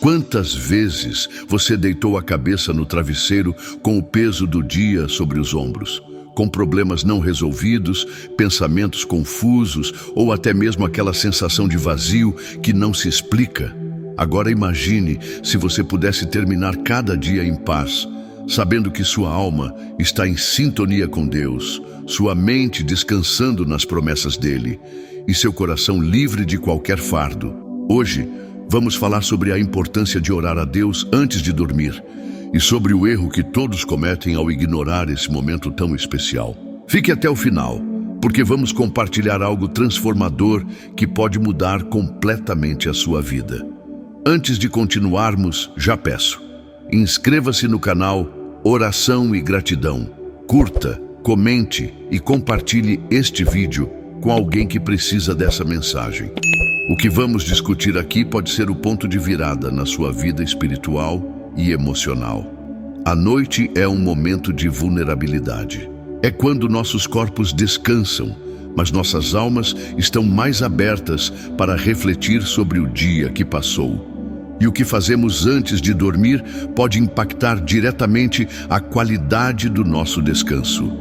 Quantas vezes você deitou a cabeça no travesseiro com o peso do dia sobre os ombros, com problemas não resolvidos, pensamentos confusos ou até mesmo aquela sensação de vazio que não se explica? Agora imagine se você pudesse terminar cada dia em paz, sabendo que sua alma está em sintonia com Deus, sua mente descansando nas promessas dele e seu coração livre de qualquer fardo. Hoje, vamos falar sobre a importância de orar a Deus antes de dormir e sobre o erro que todos cometem ao ignorar esse momento tão especial. Fique até o final, porque vamos compartilhar algo transformador que pode mudar completamente a sua vida. Antes de continuarmos, já peço, inscreva-se no canal Oração e Gratidão, curta, comente e compartilhe este vídeo com alguém que precisa dessa mensagem. O que vamos discutir aqui pode ser o ponto de virada na sua vida espiritual e emocional. A noite é um momento de vulnerabilidade. É quando nossos corpos descansam, mas nossas almas estão mais abertas para refletir sobre o dia que passou. E o que fazemos antes de dormir pode impactar diretamente a qualidade do nosso descanso.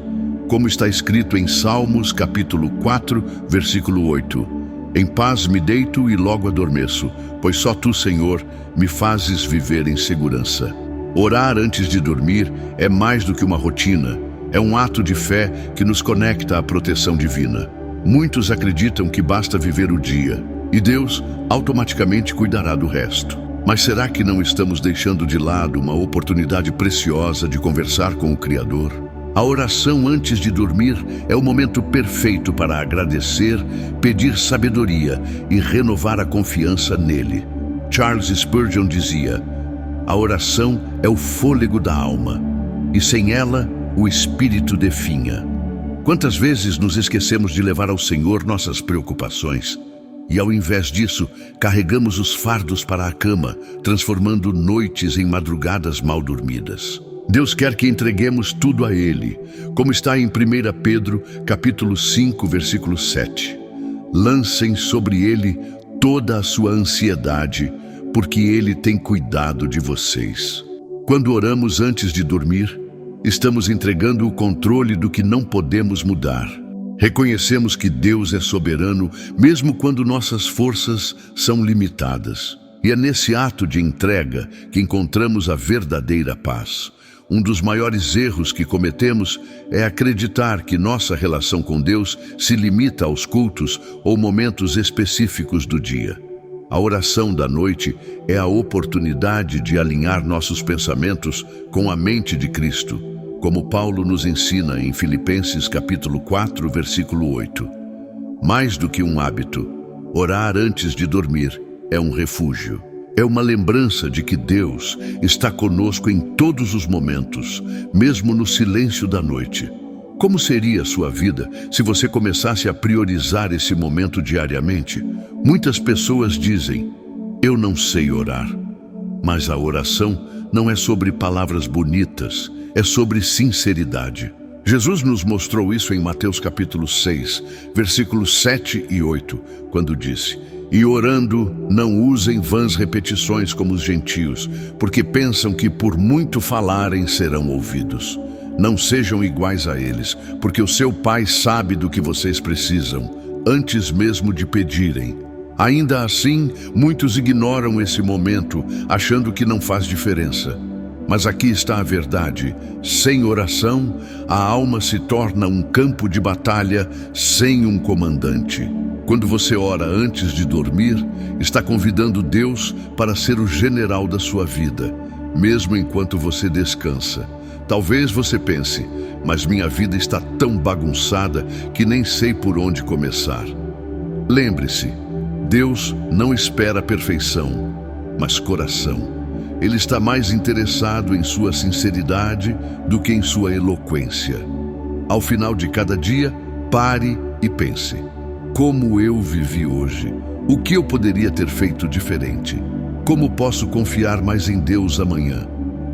Como está escrito em Salmos capítulo 4, versículo 8. Em paz me deito e logo adormeço, pois só tu, Senhor, me fazes viver em segurança. Orar antes de dormir é mais do que uma rotina, é um ato de fé que nos conecta à proteção divina. Muitos acreditam que basta viver o dia e Deus automaticamente cuidará do resto. Mas será que não estamos deixando de lado uma oportunidade preciosa de conversar com o Criador? A oração antes de dormir é o momento perfeito para agradecer, pedir sabedoria e renovar a confiança nele. Charles Spurgeon dizia: a oração é o fôlego da alma, e sem ela, o espírito definha. Quantas vezes nos esquecemos de levar ao Senhor nossas preocupações? E ao invés disso, carregamos os fardos para a cama, transformando noites em madrugadas mal dormidas. Deus quer que entreguemos tudo a Ele, como está em 1 Pedro, capítulo 5, versículo 7. Lancem sobre Ele toda a sua ansiedade, porque Ele tem cuidado de vocês. Quando oramos antes de dormir, estamos entregando o controle do que não podemos mudar. Reconhecemos que Deus é soberano, mesmo quando nossas forças são limitadas. E é nesse ato de entrega que encontramos a verdadeira paz. Um dos maiores erros que cometemos é acreditar que nossa relação com Deus se limita aos cultos ou momentos específicos do dia. A oração da noite é a oportunidade de alinhar nossos pensamentos com a mente de Cristo, como Paulo nos ensina em Filipenses capítulo 4, versículo 8. Mais do que um hábito, orar antes de dormir é um refúgio. É uma lembrança de que Deus está conosco em todos os momentos, mesmo no silêncio da noite. Como seria a sua vida se você começasse a priorizar esse momento diariamente? Muitas pessoas dizem: eu não sei orar. Mas a oração não é sobre palavras bonitas, é sobre sinceridade. Jesus nos mostrou isso em Mateus capítulo 6, versículos 7 e 8, quando disse: e orando, não usem vãs repetições como os gentios, porque pensam que por muito falarem serão ouvidos. Não sejam iguais a eles, porque o seu Pai sabe do que vocês precisam, antes mesmo de pedirem. Ainda assim, muitos ignoram esse momento, achando que não faz diferença. Mas aqui está a verdade: sem oração, a alma se torna um campo de batalha sem um comandante. Quando você ora antes de dormir, está convidando Deus para ser o general da sua vida, mesmo enquanto você descansa. Talvez você pense: mas minha vida está tão bagunçada que nem sei por onde começar. Lembre-se, Deus não espera perfeição, mas coração. Ele está mais interessado em sua sinceridade do que em sua eloquência. Ao final de cada dia, pare e pense: como eu vivi hoje? O que eu poderia ter feito diferente? Como posso confiar mais em Deus amanhã?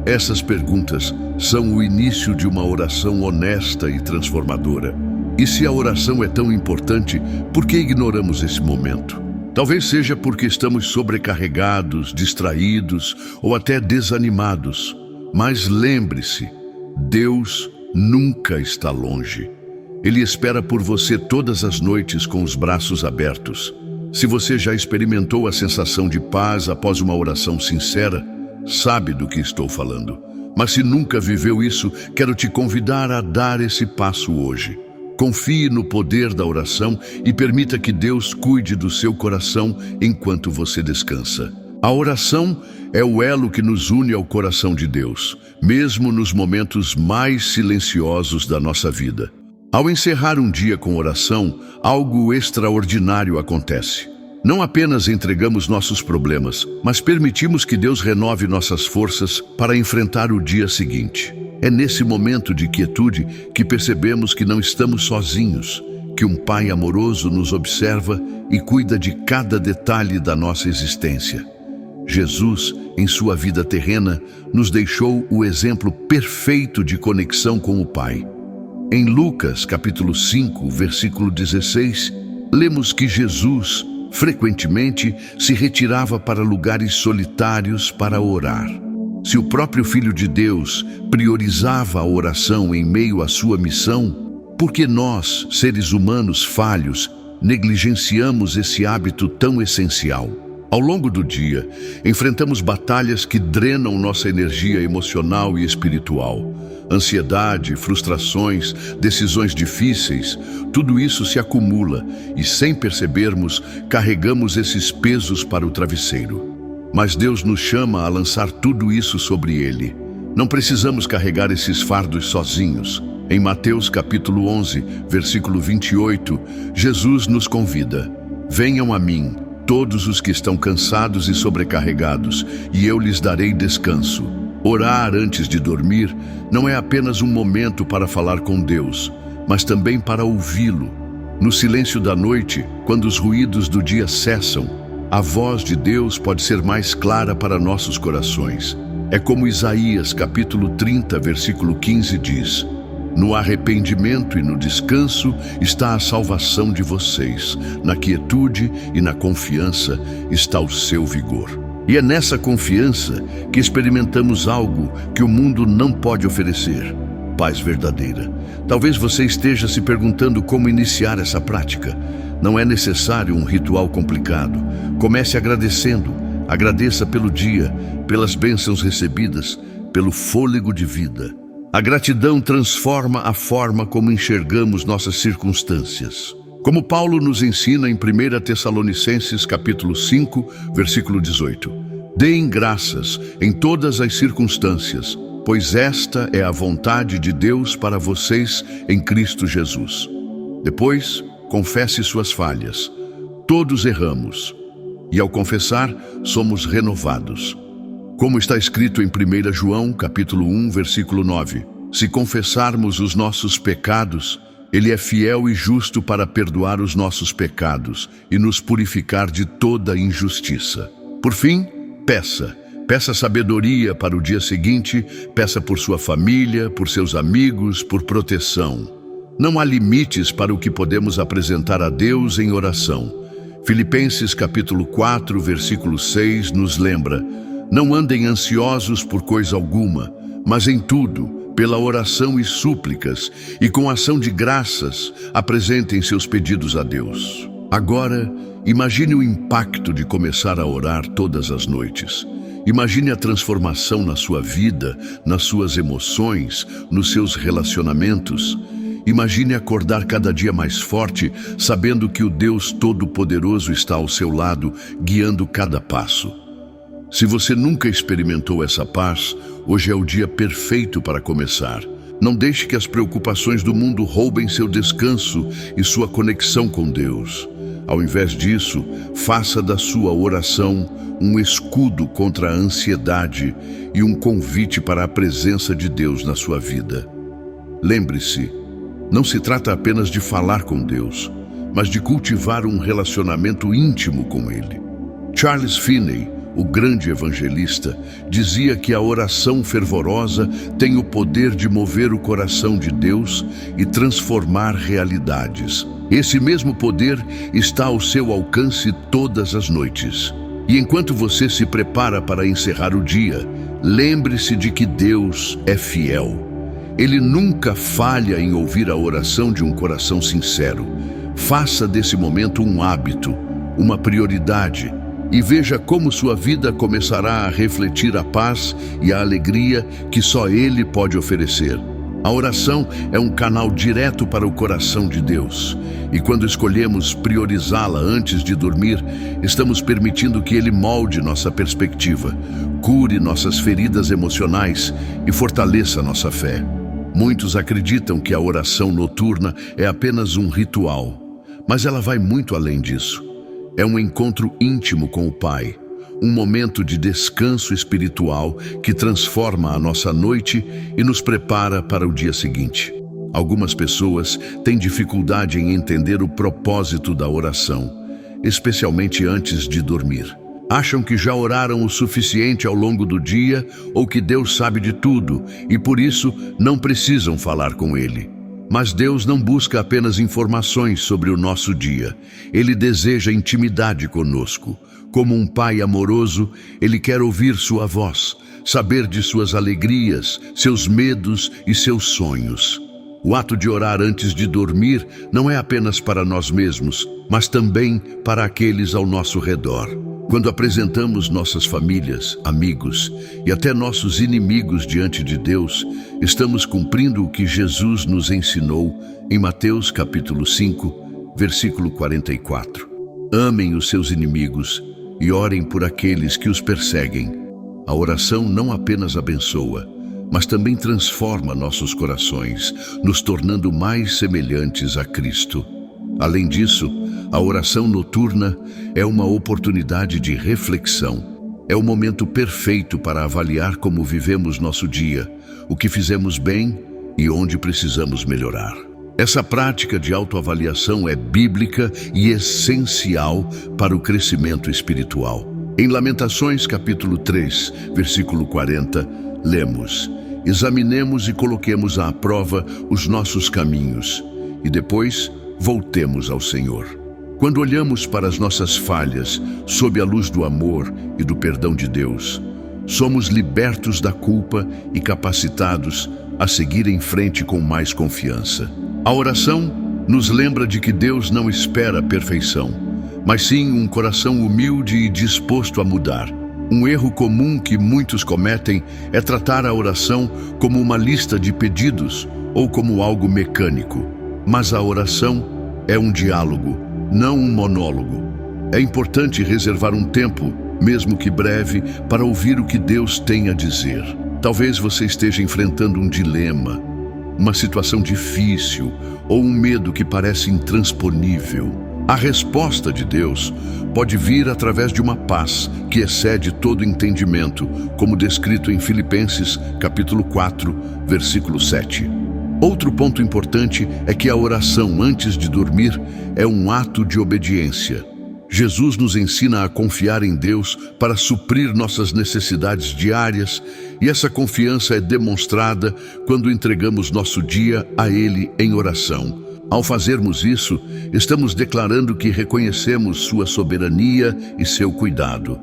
Essas perguntas são o início de uma oração honesta e transformadora. E se a oração é tão importante, por que ignoramos esse momento? Talvez seja porque estamos sobrecarregados, distraídos ou até desanimados. Mas lembre-se, Deus nunca está longe. Ele espera por você todas as noites com os braços abertos. Se você já experimentou a sensação de paz após uma oração sincera, sabe do que estou falando. Mas se nunca viveu isso, quero te convidar a dar esse passo hoje. Confie no poder da oração e permita que Deus cuide do seu coração enquanto você descansa. A oração é o elo que nos une ao coração de Deus, mesmo nos momentos mais silenciosos da nossa vida. Ao encerrar um dia com oração, algo extraordinário acontece. Não apenas entregamos nossos problemas, mas permitimos que Deus renove nossas forças para enfrentar o dia seguinte. É nesse momento de quietude que percebemos que não estamos sozinhos, que um Pai amoroso nos observa e cuida de cada detalhe da nossa existência. Jesus, em sua vida terrena, nos deixou o exemplo perfeito de conexão com o Pai. Em Lucas, capítulo 5, versículo 16, lemos que Jesus, frequentemente, se retirava para lugares solitários para orar. Se o próprio Filho de Deus priorizava a oração em meio à sua missão, por que nós, seres humanos falhos, negligenciamos esse hábito tão essencial? Ao longo do dia, enfrentamos batalhas que drenam nossa energia emocional e espiritual. Ansiedade, frustrações, decisões difíceis, tudo isso se acumula e, sem percebermos, carregamos esses pesos para o travesseiro. Mas Deus nos chama a lançar tudo isso sobre Ele. Não precisamos carregar esses fardos sozinhos. Em Mateus capítulo 11, versículo 28, Jesus nos convida: venham a mim, todos os que estão cansados e sobrecarregados, e eu lhes darei descanso. Orar antes de dormir não é apenas um momento para falar com Deus, mas também para ouvi-lo. No silêncio da noite, quando os ruídos do dia cessam, a voz de Deus pode ser mais clara para nossos corações. É como Isaías capítulo 30, versículo 15 diz: no arrependimento e no descanso está a salvação de vocês. Na quietude e na confiança está o seu vigor. E é nessa confiança que experimentamos algo que o mundo não pode oferecer: paz verdadeira. Talvez você esteja se perguntando como iniciar essa prática. Não é necessário um ritual complicado. Comece agradecendo. Agradeça pelo dia, pelas bênçãos recebidas, pelo fôlego de vida. A gratidão transforma a forma como enxergamos nossas circunstâncias. Como Paulo nos ensina em 1 Tessalonicenses capítulo 5, versículo 18. Deem graças em todas as circunstâncias, pois esta é a vontade de Deus para vocês em Cristo Jesus. Depois, confesse suas falhas. Todos erramos, e ao confessar, somos renovados. Como está escrito em 1 João, capítulo 1, versículo 9, se confessarmos os nossos pecados, Ele é fiel e justo para perdoar os nossos pecados e nos purificar de toda injustiça. Por fim, peça sabedoria para o dia seguinte, peça por sua família, por seus amigos, por proteção. Não há limites para o que podemos apresentar a Deus em oração. Filipenses capítulo 4, versículo 6 nos lembra: não andem ansiosos por coisa alguma, mas em tudo, pela oração e súplicas, e com ação de graças, apresentem seus pedidos a Deus. Agora, imagine o impacto de começar a orar todas as noites. Imagine a transformação na sua vida, nas suas emoções, nos seus relacionamentos. Imagine acordar cada dia mais forte, sabendo que o Deus Todo-Poderoso está ao seu lado, guiando cada passo. Se você nunca experimentou essa paz, hoje é o dia perfeito para começar. Não deixe que as preocupações do mundo roubem seu descanso e sua conexão com Deus. Ao invés disso, faça da sua oração um escudo contra a ansiedade e um convite para a presença de Deus na sua vida. Lembre-se, não se trata apenas de falar com Deus, mas de cultivar um relacionamento íntimo com Ele. Charles Finney, o grande evangelista, dizia que a oração fervorosa tem o poder de mover o coração de Deus e transformar realidades. Esse mesmo poder está ao seu alcance todas as noites. E enquanto você se prepara para encerrar o dia, lembre-se de que Deus é fiel. Ele nunca falha em ouvir a oração de um coração sincero. Faça desse momento um hábito, uma prioridade, e veja como sua vida começará a refletir a paz e a alegria que só Ele pode oferecer. A oração é um canal direto para o coração de Deus, e quando escolhemos priorizá-la antes de dormir, estamos permitindo que Ele molde nossa perspectiva, cure nossas feridas emocionais e fortaleça nossa fé. Muitos acreditam que a oração noturna é apenas um ritual, mas ela vai muito além disso. É um encontro íntimo com o Pai, um momento de descanso espiritual que transforma a nossa noite e nos prepara para o dia seguinte. Algumas pessoas têm dificuldade em entender o propósito da oração, especialmente antes de dormir. Acham que já oraram o suficiente ao longo do dia ou que Deus sabe de tudo e por isso não precisam falar com Ele. Mas Deus não busca apenas informações sobre o nosso dia. Ele deseja intimidade conosco. Como um pai amoroso, Ele quer ouvir sua voz, saber de suas alegrias, seus medos e seus sonhos. O ato de orar antes de dormir não é apenas para nós mesmos, mas também para aqueles ao nosso redor. Quando apresentamos nossas famílias, amigos e até nossos inimigos diante de Deus, estamos cumprindo o que Jesus nos ensinou em Mateus capítulo 5, versículo 44. Amem os seus inimigos e orem por aqueles que os perseguem. A oração não apenas abençoa, mas também transforma nossos corações, nos tornando mais semelhantes a Cristo. Além disso, a oração noturna é uma oportunidade de reflexão. É o momento perfeito para avaliar como vivemos nosso dia, o que fizemos bem e onde precisamos melhorar. Essa prática de autoavaliação é bíblica e essencial para o crescimento espiritual. Em Lamentações capítulo 3, versículo 40, lemos: examinemos e coloquemos à prova os nossos caminhos, e depois voltemos ao Senhor. Quando olhamos para as nossas falhas sob a luz do amor e do perdão de Deus, somos libertos da culpa e capacitados a seguir em frente com mais confiança. A oração nos lembra de que Deus não espera a perfeição, mas sim um coração humilde e disposto a mudar. Um erro comum que muitos cometem é tratar a oração como uma lista de pedidos ou como algo mecânico. Mas a oração é um diálogo, não um monólogo. É importante reservar um tempo, mesmo que breve, para ouvir o que Deus tem a dizer. Talvez você esteja enfrentando um dilema, uma situação difícil ou um medo que parece intransponível. A resposta de Deus pode vir através de uma paz que excede todo entendimento, como descrito em Filipenses capítulo 4, versículo 7. Outro ponto importante é que a oração antes de dormir é um ato de obediência. Jesus nos ensina a confiar em Deus para suprir nossas necessidades diárias, e essa confiança é demonstrada quando entregamos nosso dia a Ele em oração. Ao fazermos isso, estamos declarando que reconhecemos sua soberania e seu cuidado.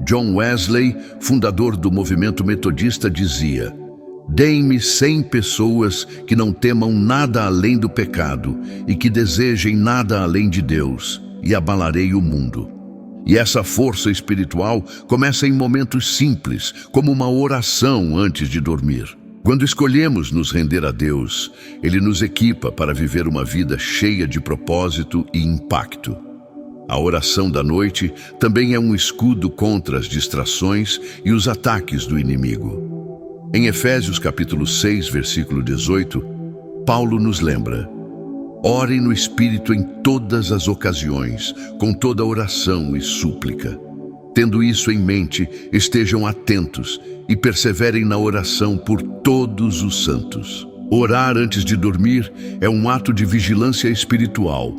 John Wesley, fundador do movimento metodista, dizia: "Deem-me 100 pessoas que não temam nada além do pecado e que desejem nada além de Deus, e abalarei o mundo." E essa força espiritual começa em momentos simples, como uma oração antes de dormir. Quando escolhemos nos render a Deus, Ele nos equipa para viver uma vida cheia de propósito e impacto. A oração da noite também é um escudo contra as distrações e os ataques do inimigo. Em Efésios capítulo 6, versículo 18, Paulo nos lembra: "Orem no Espírito em todas as ocasiões, com toda oração e súplica. Tendo isso em mente, estejam atentos e perseverem na oração por todos os santos." Orar antes de dormir é um ato de vigilância espiritual,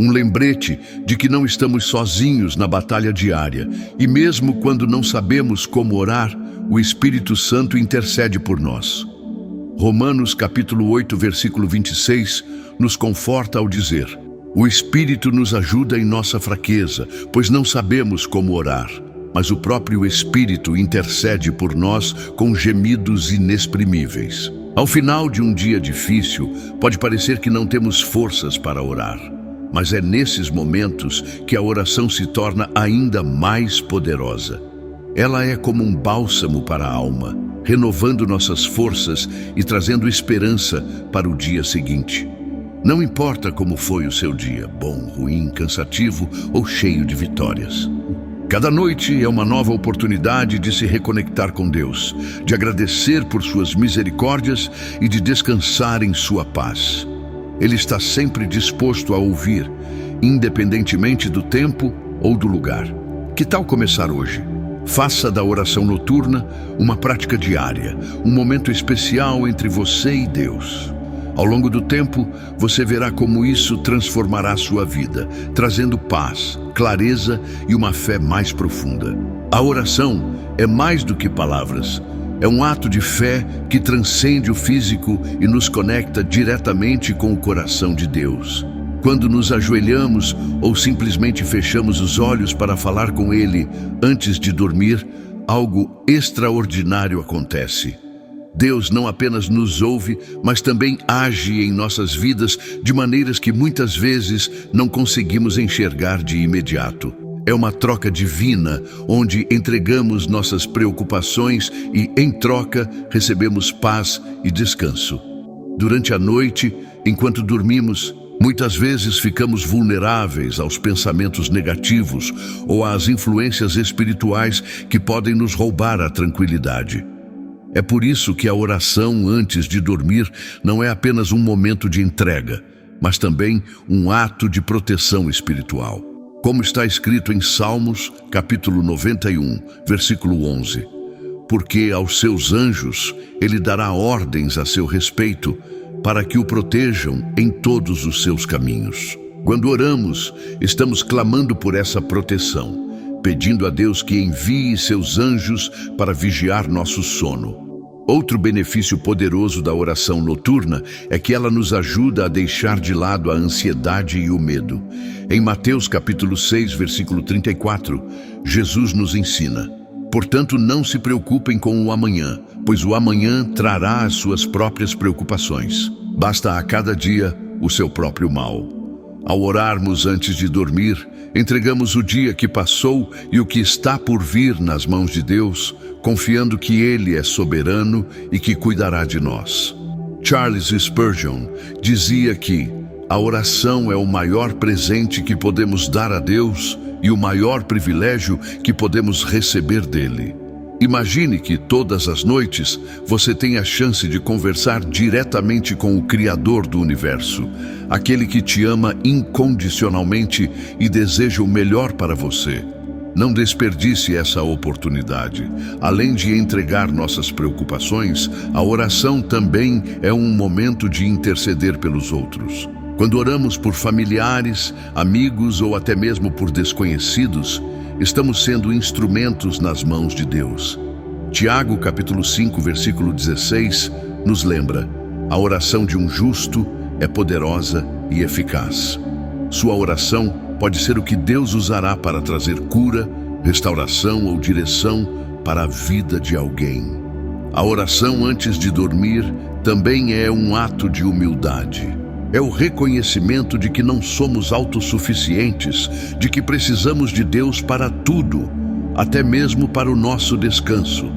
Um lembrete de que não estamos sozinhos na batalha diária e mesmo quando não sabemos como orar, o Espírito Santo intercede por nós. Romanos capítulo 8, versículo 26, nos conforta ao dizer: o Espírito nos ajuda em nossa fraqueza, pois não sabemos como orar, mas o próprio Espírito intercede por nós com gemidos inexprimíveis. Ao final de um dia difícil, pode parecer que não temos forças para orar, mas é nesses momentos que a oração se torna ainda mais poderosa. Ela é como um bálsamo para a alma, renovando nossas forças e trazendo esperança para o dia seguinte. Não importa como foi o seu dia, bom, ruim, cansativo ou cheio de vitórias. Cada noite é uma nova oportunidade de se reconectar com Deus, de agradecer por suas misericórdias e de descansar em sua paz. Ele está sempre disposto a ouvir, independentemente do tempo ou do lugar. Que tal começar hoje? Faça da oração noturna uma prática diária, um momento especial entre você e Deus. Ao longo do tempo, você verá como isso transformará sua vida, trazendo paz, clareza e uma fé mais profunda. A oração é mais do que palavras. É um ato de fé que transcende o físico e nos conecta diretamente com o coração de Deus. Quando nos ajoelhamos ou simplesmente fechamos os olhos para falar com Ele antes de dormir, algo extraordinário acontece. Deus não apenas nos ouve, mas também age em nossas vidas de maneiras que muitas vezes não conseguimos enxergar de imediato. É uma troca divina, onde entregamos nossas preocupações e, em troca, recebemos paz e descanso. Durante a noite, enquanto dormimos, muitas vezes ficamos vulneráveis aos pensamentos negativos ou às influências espirituais que podem nos roubar a tranquilidade. É por isso que a oração antes de dormir não é apenas um momento de entrega, mas também um ato de proteção espiritual. Como está escrito em Salmos, capítulo 91, versículo 11. Porque aos seus anjos ele dará ordens a seu respeito, para que o protejam em todos os seus caminhos. Quando oramos, estamos clamando por essa proteção, pedindo a Deus que envie seus anjos para vigiar nosso sono. Outro benefício poderoso da oração noturna é que ela nos ajuda a deixar de lado a ansiedade e o medo. Em Mateus capítulo 6, versículo 34, Jesus nos ensina: portanto, não se preocupem com o amanhã, pois o amanhã trará as suas próprias preocupações. Basta a cada dia o seu próprio mal. Ao orarmos antes de dormir, entregamos o dia que passou e o que está por vir nas mãos de Deus, confiando que Ele é soberano e que cuidará de nós. Charles Spurgeon dizia que a oração é o maior presente que podemos dar a Deus e o maior privilégio que podemos receber dele. Imagine que todas as noites você tem a chance de conversar diretamente com o Criador do Universo, aquele que te ama incondicionalmente e deseja o melhor para você. Não desperdice essa oportunidade. Além de entregar nossas preocupações, a oração também é um momento de interceder pelos outros. Quando oramos por familiares, amigos ou até mesmo por desconhecidos, estamos sendo instrumentos nas mãos de Deus. Tiago, capítulo 5, versículo 16, nos lembra: a oração de um justo é poderosa e eficaz. Sua oração pode ser o que Deus usará para trazer cura, restauração ou direção para a vida de alguém. A oração antes de dormir também é um ato de humildade. É o reconhecimento de que não somos autossuficientes, de que precisamos de Deus para tudo, até mesmo para o nosso descanso.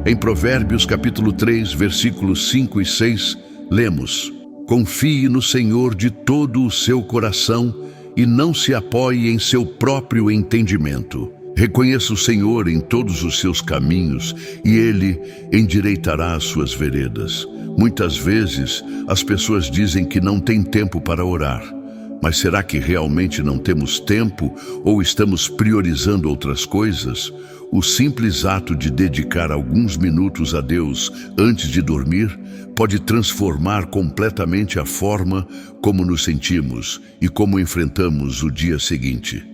Em Provérbios capítulo 3, versículos 5 e 6, lemos: confie no Senhor de todo o seu coração e não se apoie em seu próprio entendimento. Reconheça o Senhor em todos os seus caminhos e Ele endireitará as suas veredas. Muitas vezes, as pessoas dizem que não têm tempo para orar. Mas será que realmente não temos tempo ou estamos priorizando outras coisas? o simples ato de dedicar alguns minutos a Deus antes de dormir pode transformar completamente a forma como nos sentimos e como enfrentamos o dia seguinte.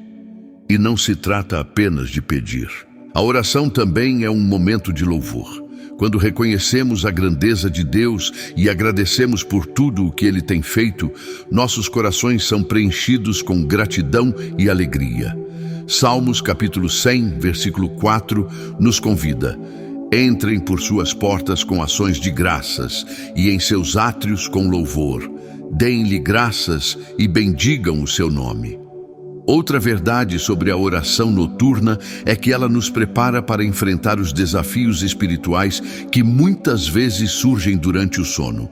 E não se trata apenas de pedir. A oração também é um momento de louvor. Quando reconhecemos a grandeza de Deus e agradecemos por tudo o que Ele tem feito, nossos corações são preenchidos com gratidão e alegria. Salmos capítulo 100, versículo 4, nos convida: entrem por suas portas com ações de graças e em seus átrios com louvor. Deem-lhe graças e bendigam o seu nome. Outra verdade sobre a oração noturna é que ela nos prepara para enfrentar os desafios espirituais que muitas vezes surgem durante o sono.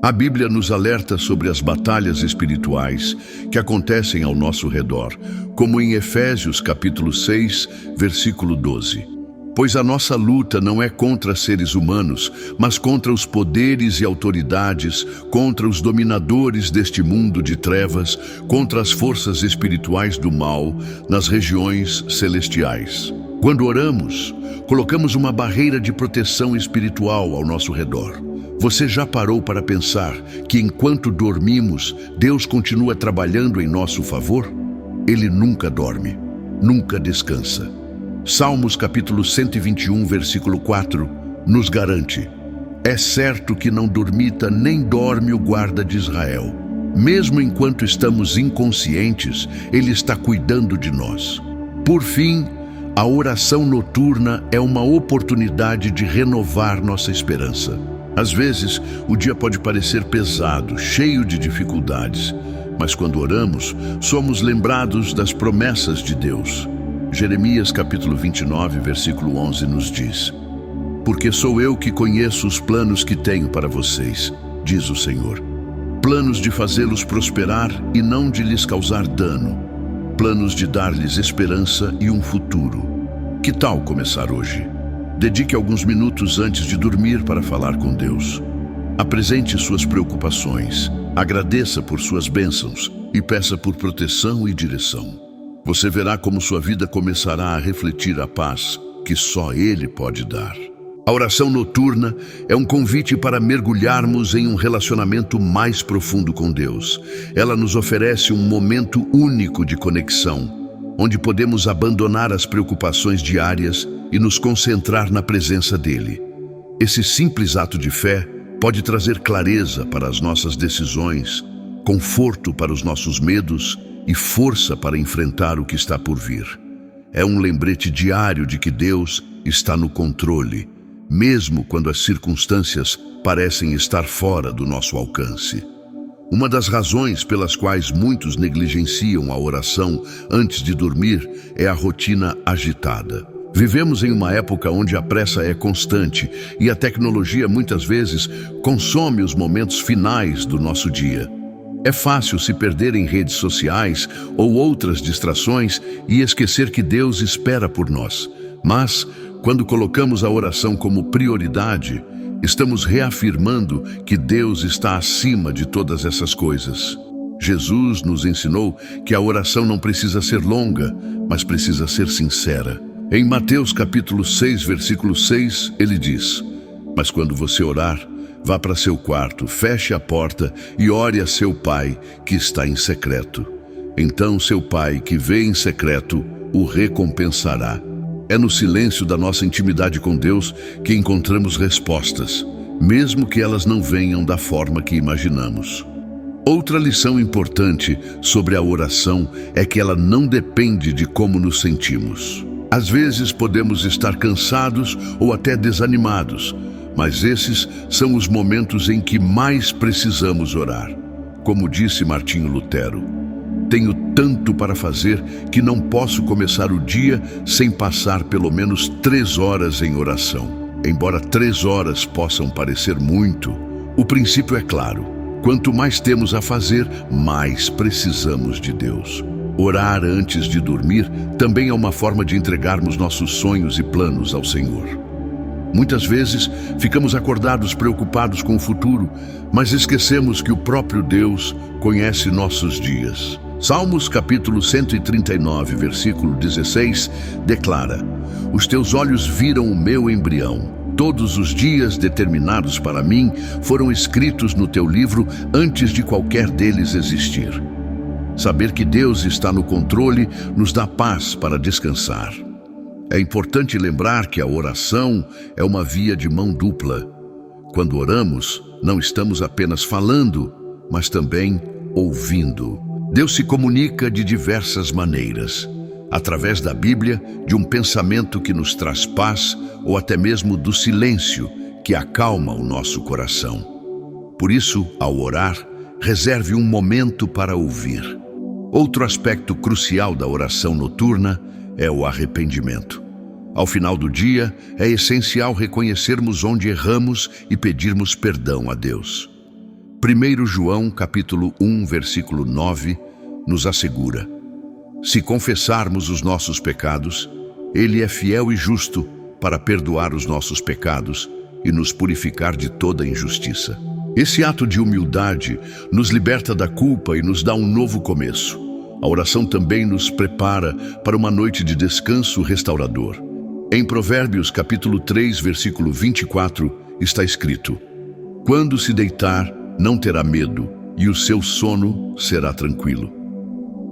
A Bíblia nos alerta sobre as batalhas espirituais que acontecem ao nosso redor, como em Efésios capítulo 6, versículo 12. Pois a nossa luta não é contra seres humanos, mas contra os poderes e autoridades, contra os dominadores deste mundo de trevas, contra as forças espirituais do mal nas regiões celestiais. Quando oramos, colocamos uma barreira de proteção espiritual ao nosso redor. Você já parou para pensar que enquanto dormimos, Deus continua trabalhando em nosso favor? Ele nunca dorme, nunca descansa. Salmos capítulo 121, versículo 4, nos garante: é certo que não dormita nem dorme o guarda de Israel. Mesmo enquanto estamos inconscientes, Ele está cuidando de nós. Por fim, a oração noturna é uma oportunidade de renovar nossa esperança. Às vezes, o dia pode parecer pesado, cheio de dificuldades, mas quando oramos, somos lembrados das promessas de Deus. Jeremias capítulo 29, versículo 11 nos diz: porque sou eu que conheço os planos que tenho para vocês, diz o Senhor. Planos de fazê-los prosperar e não de lhes causar dano. Planos de dar-lhes esperança e um futuro. Que tal começar hoje? Dedique alguns minutos antes de dormir para falar com Deus. Apresente suas preocupações, agradeça por suas bênçãos e peça por proteção e direção. Você verá como sua vida começará a refletir a paz que só Ele pode dar. A oração noturna é um convite para mergulharmos em um relacionamento mais profundo com Deus. Ela nos oferece um momento único de conexão, onde podemos abandonar as preocupações diárias e nos concentrar na presença dEle. Esse simples ato de fé pode trazer clareza para as nossas decisões, conforto para os nossos medos e força para enfrentar o que está por vir. É um lembrete diário de que Deus está no controle, mesmo quando as circunstâncias parecem estar fora do nosso alcance. Uma das razões pelas quais muitos negligenciam a oração antes de dormir é a rotina agitada. Vivemos em uma época onde a pressa é constante e a tecnologia muitas vezes consome os momentos finais do nosso dia. É fácil se perder em redes sociais ou outras distrações e esquecer que Deus espera por nós. Mas, quando colocamos a oração como prioridade, estamos reafirmando que Deus está acima de todas essas coisas. Jesus nos ensinou que a oração não precisa ser longa, mas precisa ser sincera. Em Mateus capítulo 6, versículo 6, ele diz: mas quando você orar, vá para seu quarto, feche a porta e ore a seu pai que está em secreto. Então seu pai que vê em secreto o recompensará. É no silêncio da nossa intimidade com Deus que encontramos respostas, mesmo que elas não venham da forma que imaginamos. Outra lição importante sobre a oração é que ela não depende de como nos sentimos. Às vezes podemos estar cansados ou até desanimados, mas esses são os momentos em que mais precisamos orar. Como disse Martinho Lutero: tenho tanto para fazer que não posso começar o dia sem passar pelo menos 3 horas em oração. Embora 3 horas possam parecer muito, o princípio é claro: quanto mais temos a fazer, mais precisamos de Deus. Orar antes de dormir também é uma forma de entregarmos nossos sonhos e planos ao Senhor. Muitas vezes ficamos acordados preocupados com o futuro, mas esquecemos que o próprio Deus conhece nossos dias. Salmos capítulo 139, versículo 16, declara: Os teus olhos viram o meu embrião. Todos os dias determinados para mim foram escritos no teu livro antes de qualquer deles existir. Saber que Deus está no controle nos dá paz para descansar. É importante lembrar que a oração é uma via de mão dupla. Quando oramos, não estamos apenas falando, mas também ouvindo. Deus se comunica de diversas maneiras, através da Bíblia, de um pensamento que nos traz paz, ou até mesmo do silêncio que acalma o nosso coração. Por isso, ao orar, reserve um momento para ouvir. Outro aspecto crucial da oração noturna é o arrependimento. Ao final do dia, é essencial reconhecermos onde erramos e pedirmos perdão a Deus. 1 João capítulo 1, versículo 9, nos assegura: Se confessarmos os nossos pecados, Ele é fiel e justo para perdoar os nossos pecados e nos purificar de toda injustiça. Esse ato de humildade nos liberta da culpa e nos dá um novo começo. A oração também nos prepara para uma noite de descanso restaurador. Em Provérbios capítulo 3, versículo 24, está escrito: Quando se deitar, não terá medo, e o seu sono será tranquilo.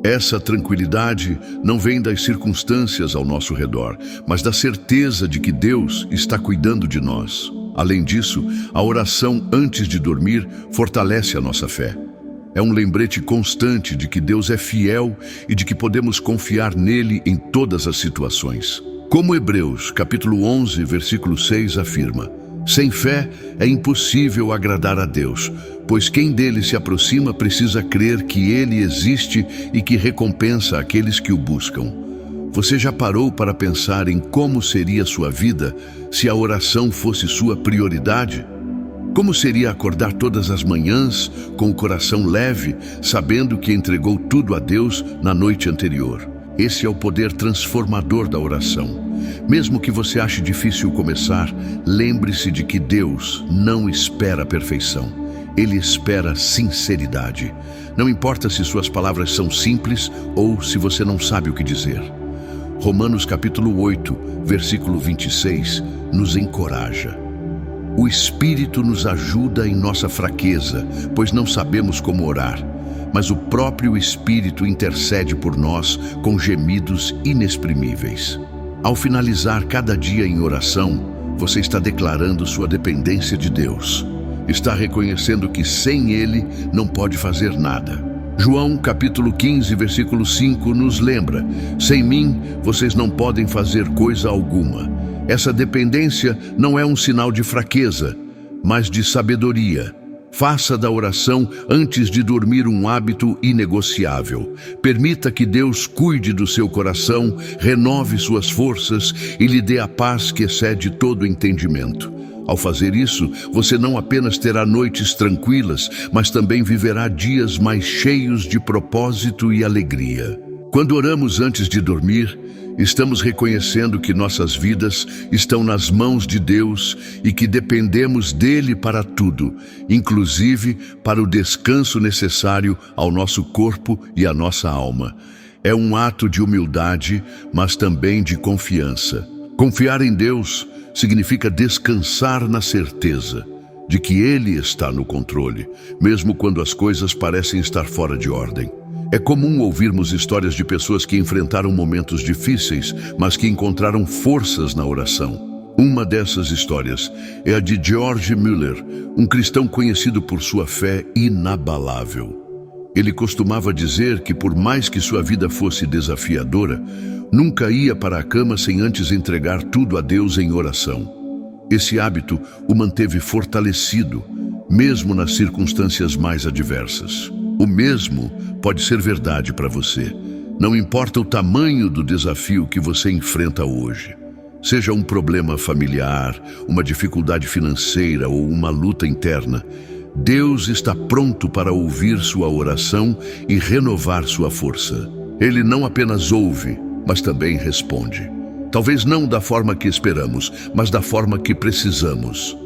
Essa tranquilidade não vem das circunstâncias ao nosso redor, mas da certeza de que Deus está cuidando de nós. Além disso, a oração antes de dormir fortalece a nossa fé. É um lembrete constante de que Deus é fiel e de que podemos confiar nele em todas as situações. Como Hebreus capítulo 11, versículo 6 afirma: Sem fé é impossível agradar a Deus, pois quem dele se aproxima precisa crer que ele existe e que recompensa aqueles que o buscam. Você já parou para pensar em como seria sua vida se a oração fosse sua prioridade? Como seria acordar todas as manhãs com o coração leve, sabendo que entregou tudo a Deus na noite anterior? Esse é o poder transformador da oração. Mesmo que você ache difícil começar, lembre-se de que Deus não espera a perfeição. Ele espera sinceridade. Não importa se suas palavras são simples ou se você não sabe o que dizer. Romanos capítulo 8, versículo 26, nos encoraja. O Espírito nos ajuda em nossa fraqueza, pois não sabemos como orar. Mas o próprio Espírito intercede por nós com gemidos inexprimíveis. Ao finalizar cada dia em oração, você está declarando sua dependência de Deus. Está reconhecendo que sem Ele não pode fazer nada. João capítulo 15, versículo 5 nos lembra: Sem mim, vocês não podem fazer coisa alguma. Essa dependência não é um sinal de fraqueza, mas de sabedoria. Faça da oração antes de dormir um hábito inegociável. Permita que Deus cuide do seu coração, renove suas forças e lhe dê a paz que excede todo entendimento. Ao fazer isso, você não apenas terá noites tranquilas, mas também viverá dias mais cheios de propósito e alegria. Quando oramos antes de dormir, estamos reconhecendo que nossas vidas estão nas mãos de Deus e que dependemos dele para tudo, inclusive para o descanso necessário ao nosso corpo e à nossa alma. É um ato de humildade, mas também de confiança. Confiar em Deus significa descansar na certeza de que Ele está no controle, mesmo quando as coisas parecem estar fora de ordem. É comum ouvirmos histórias de pessoas que enfrentaram momentos difíceis, mas que encontraram forças na oração. Uma dessas histórias é a de George Mueller, um cristão conhecido por sua fé inabalável. Ele costumava dizer que, por mais que sua vida fosse desafiadora, nunca ia para a cama sem antes entregar tudo a Deus em oração. Esse hábito o manteve fortalecido, mesmo nas circunstâncias mais adversas. O mesmo pode ser verdade para você. Não importa o tamanho do desafio que você enfrenta hoje. Seja um problema familiar, uma dificuldade financeira ou uma luta interna, Deus está pronto para ouvir sua oração e renovar sua força. Ele não apenas ouve, mas também responde. Talvez não da forma que esperamos, mas da forma que precisamos.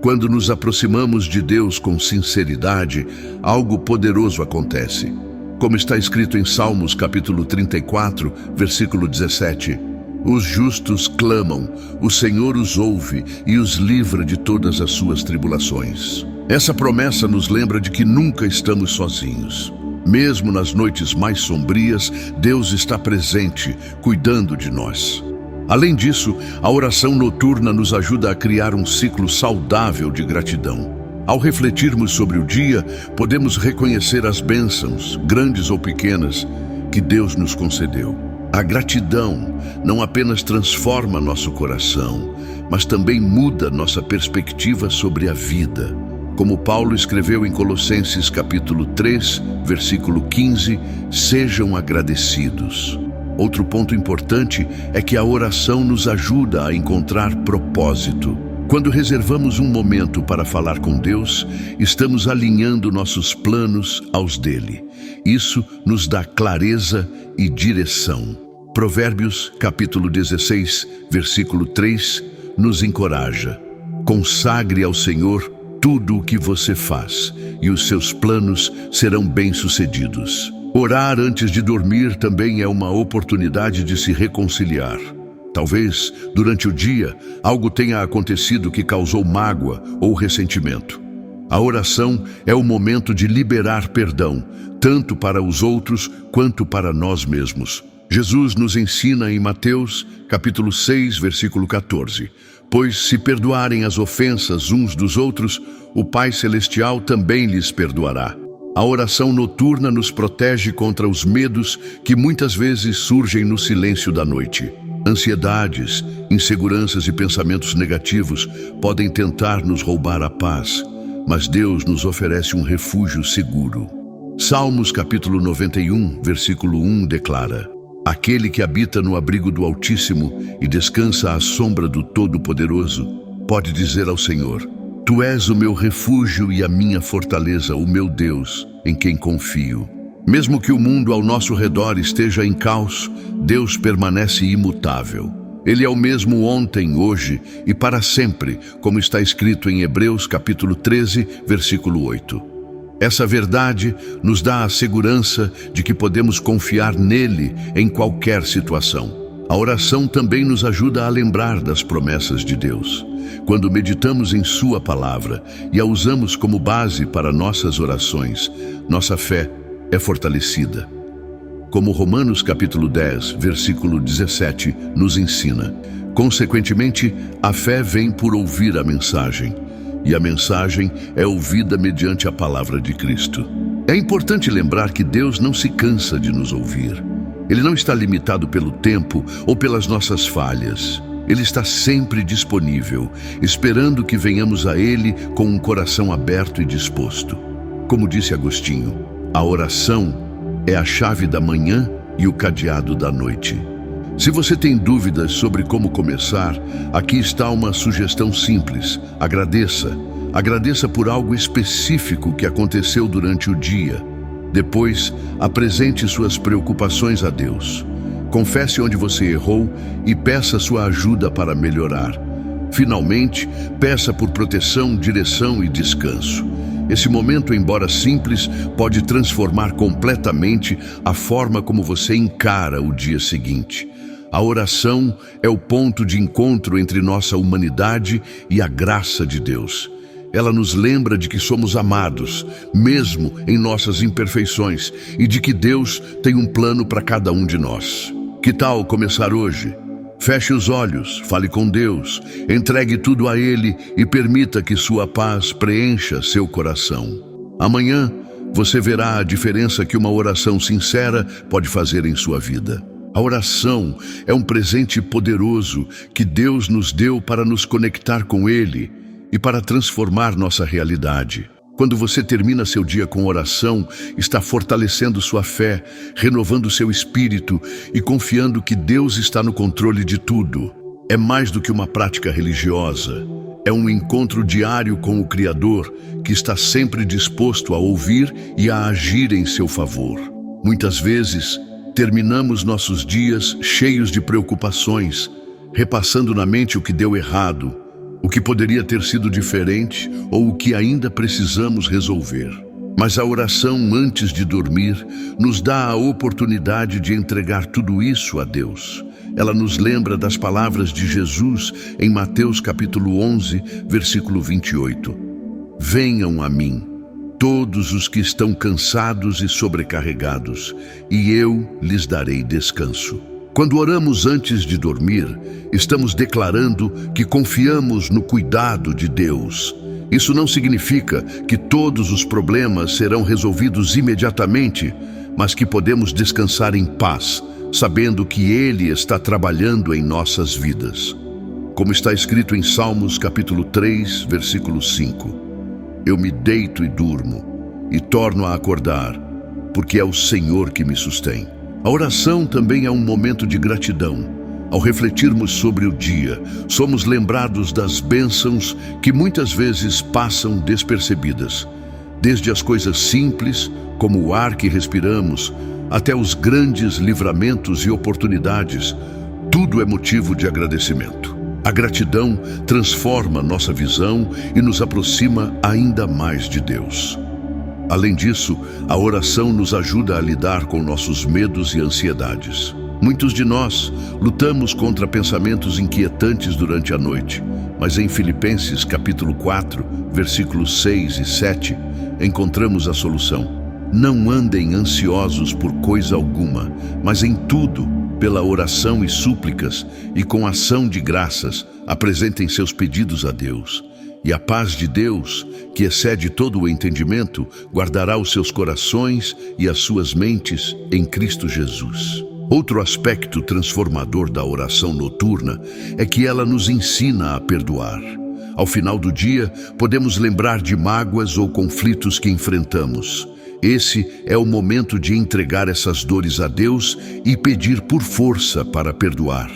Quando nos aproximamos de Deus com sinceridade, algo poderoso acontece. Como está escrito em Salmos capítulo 34, versículo 17, os justos clamam, o Senhor os ouve e os livra de todas as suas tribulações. Essa promessa nos lembra de que nunca estamos sozinhos. Mesmo nas noites mais sombrias, Deus está presente, cuidando de nós. Além disso, a oração noturna nos ajuda a criar um ciclo saudável de gratidão. Ao refletirmos sobre o dia, podemos reconhecer as bênçãos, grandes ou pequenas, que Deus nos concedeu. A gratidão não apenas transforma nosso coração, mas também muda nossa perspectiva sobre a vida. Como Paulo escreveu em Colossenses capítulo 3, versículo 15, sejam agradecidos. Outro ponto importante é que a oração nos ajuda a encontrar propósito. Quando reservamos um momento para falar com Deus, estamos alinhando nossos planos aos dele. Isso nos dá clareza e direção. Provérbios capítulo 16, versículo 3, nos encoraja. Consagre ao Senhor tudo o que você faz, e os seus planos serão bem-sucedidos. Orar antes de dormir também é uma oportunidade de se reconciliar. Talvez, durante o dia, algo tenha acontecido que causou mágoa ou ressentimento. A oração é o momento de liberar perdão, tanto para os outros quanto para nós mesmos. Jesus nos ensina em Mateus, capítulo 6, versículo 14, pois se perdoarem as ofensas uns dos outros, o Pai Celestial também lhes perdoará. A oração noturna nos protege contra os medos que muitas vezes surgem no silêncio da noite. Ansiedades, inseguranças e pensamentos negativos podem tentar nos roubar a paz, mas Deus nos oferece um refúgio seguro. Salmos capítulo 91, versículo 1 declara: aquele que habita no abrigo do Altíssimo e descansa à sombra do Todo-Poderoso, pode dizer ao Senhor: Tu és o meu refúgio e a minha fortaleza, o meu Deus, em quem confio. Mesmo que o mundo ao nosso redor esteja em caos, Deus permanece imutável. Ele é o mesmo ontem, hoje e para sempre, como está escrito em Hebreus capítulo 13, versículo 8. Essa verdade nos dá a segurança de que podemos confiar nele em qualquer situação. A oração também nos ajuda a lembrar das promessas de Deus. Quando meditamos em sua palavra e a usamos como base para nossas orações, nossa fé é fortalecida. Como Romanos capítulo 10, versículo 17 nos ensina, consequentemente, a fé vem por ouvir a mensagem, e a mensagem é ouvida mediante a palavra de Cristo. É importante lembrar que Deus não se cansa de nos ouvir. Ele não está limitado pelo tempo ou pelas nossas falhas. Ele está sempre disponível, esperando que venhamos a Ele com um coração aberto e disposto. Como disse Agostinho, a oração é a chave da manhã e o cadeado da noite. Se você tem dúvidas sobre como começar, aqui está uma sugestão simples. Agradeça. Agradeça por algo específico que aconteceu durante o dia. Depois, apresente suas preocupações a Deus. Confesse onde você errou e peça sua ajuda para melhorar. Finalmente, peça por proteção, direção e descanso. Esse momento, embora simples, pode transformar completamente a forma como você encara o dia seguinte. A oração é o ponto de encontro entre nossa humanidade e a graça de Deus. Ela nos lembra de que somos amados, mesmo em nossas imperfeições, e de que Deus tem um plano para cada um de nós. Que tal começar hoje? Feche os olhos, fale com Deus, entregue tudo a Ele e permita que sua paz preencha seu coração. Amanhã, você verá a diferença que uma oração sincera pode fazer em sua vida. A oração é um presente poderoso que Deus nos deu para nos conectar com Ele e para transformar nossa realidade. Quando você termina seu dia com oração, está fortalecendo sua fé, renovando seu espírito e confiando que Deus está no controle de tudo. É mais do que uma prática religiosa. É um encontro diário com o Criador, que está sempre disposto a ouvir e a agir em seu favor. Muitas vezes, terminamos nossos dias cheios de preocupações, repassando na mente o que deu errado, o que poderia ter sido diferente ou o que ainda precisamos resolver. Mas a oração antes de dormir nos dá a oportunidade de entregar tudo isso a Deus. Ela nos lembra das palavras de Jesus em Mateus capítulo 11, versículo 28. Venham a mim, todos os que estão cansados e sobrecarregados, e eu lhes darei descanso. Quando oramos antes de dormir, estamos declarando que confiamos no cuidado de Deus. Isso não significa que todos os problemas serão resolvidos imediatamente, mas que podemos descansar em paz, sabendo que Ele está trabalhando em nossas vidas. Como está escrito em Salmos capítulo 3, versículo 5. Eu me deito e durmo, e torno a acordar, porque é o Senhor que me sustém. A oração também é um momento de gratidão. Ao refletirmos sobre o dia, somos lembrados das bênçãos que muitas vezes passam despercebidas. Desde as coisas simples, como o ar que respiramos, até os grandes livramentos e oportunidades, tudo é motivo de agradecimento. A gratidão transforma nossa visão e nos aproxima ainda mais de Deus. Além disso, a oração nos ajuda a lidar com nossos medos e ansiedades. Muitos de nós lutamos contra pensamentos inquietantes durante a noite, mas em Filipenses capítulo 4, versículos 6 e 7, encontramos a solução. Não andem ansiosos por coisa alguma, mas em tudo, pela oração e súplicas, e com ação de graças, apresentem seus pedidos a Deus. E a paz de Deus, que excede todo o entendimento, guardará os seus corações e as suas mentes em Cristo Jesus. Outro aspecto transformador da oração noturna é que ela nos ensina a perdoar. Ao final do dia, podemos lembrar de mágoas ou conflitos que enfrentamos. Esse é o momento de entregar essas dores a Deus e pedir por força para perdoar.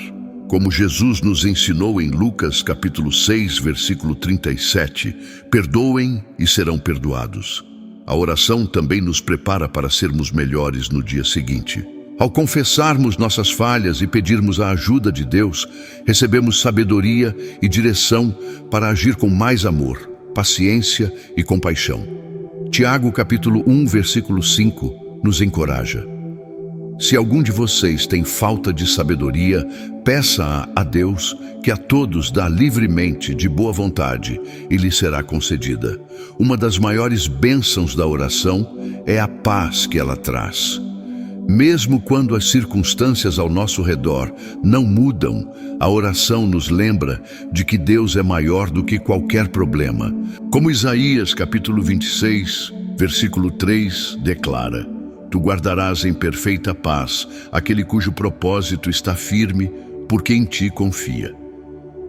Como Jesus nos ensinou em Lucas capítulo 6, versículo 37, perdoem e serão perdoados. A oração também nos prepara para sermos melhores no dia seguinte. Ao confessarmos nossas falhas e pedirmos a ajuda de Deus, recebemos sabedoria e direção para agir com mais amor, paciência e compaixão. Tiago capítulo 1, versículo 5, nos encoraja. Se algum de vocês tem falta de sabedoria, peça a Deus, que a todos dá livremente, de boa vontade, e lhe será concedida. Uma das maiores bênçãos da oração é a paz que ela traz. Mesmo quando as circunstâncias ao nosso redor não mudam, a oração nos lembra de que Deus é maior do que qualquer problema. Como Isaías capítulo 26, versículo 3, declara: Tu guardarás em perfeita paz aquele cujo propósito está firme, porque em ti confia.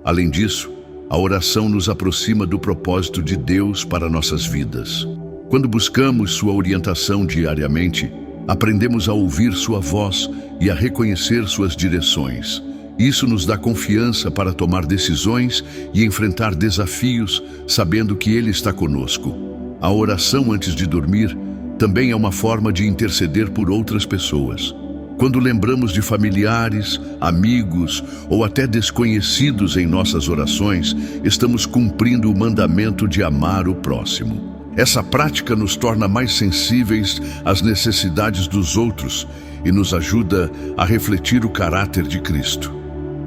Além disso, a oração nos aproxima do propósito de Deus para nossas vidas. Quando buscamos sua orientação diariamente, aprendemos a ouvir sua voz e a reconhecer suas direções. Isso nos dá confiança para tomar decisões e enfrentar desafios, sabendo que Ele está conosco. A oração antes de dormir também é uma forma de interceder por outras pessoas. Quando lembramos de familiares, amigos ou até desconhecidos em nossas orações, estamos cumprindo o mandamento de amar o próximo. Essa prática nos torna mais sensíveis às necessidades dos outros e nos ajuda a refletir o caráter de Cristo.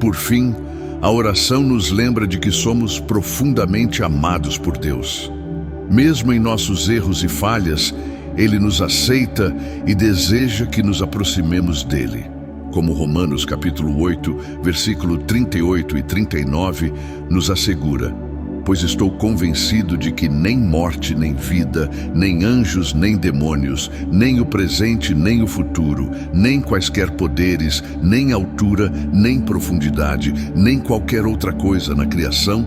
Por fim, a oração nos lembra de que somos profundamente amados por Deus. Mesmo em nossos erros e falhas, Ele nos aceita e deseja que nos aproximemos dele. Como Romanos capítulo 8, versículo 38 e 39 nos assegura: Pois estou convencido de que nem morte, nem vida, nem anjos, nem demônios, nem o presente, nem o futuro, nem quaisquer poderes, nem altura, nem profundidade, nem qualquer outra coisa na criação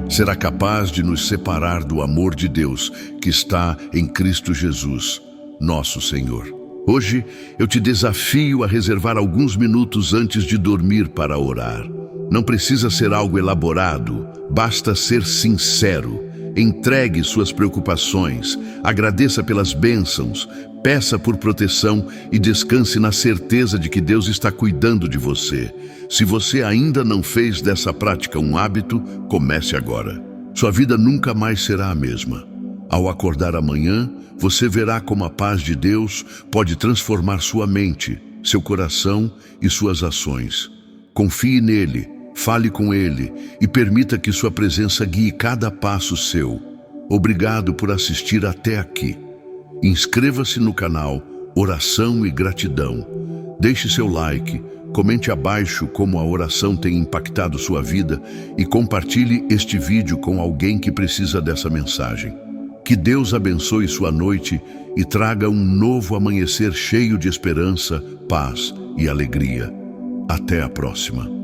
será capaz de nos separar do amor de Deus que está em Cristo Jesus, nosso Senhor. Hoje eu te desafio a reservar alguns minutos antes de dormir para orar. Não precisa ser algo elaborado, basta ser sincero. Entregue suas preocupações, agradeça pelas bênçãos, peça por proteção e descanse na certeza de que Deus está cuidando de você. Se você ainda não fez dessa prática um hábito, comece agora. Sua vida nunca mais será a mesma. Ao acordar amanhã, você verá como a paz de Deus pode transformar sua mente, seu coração e suas ações. Confie nele, fale com ele e permita que sua presença guie cada passo seu. Obrigado por assistir até aqui. Inscreva-se no canal Oração e Gratidão. Deixe seu like, comente abaixo como a oração tem impactado sua vida e compartilhe este vídeo com alguém que precisa dessa mensagem. Que Deus abençoe sua noite e traga um novo amanhecer cheio de esperança, paz e alegria. Até a próxima.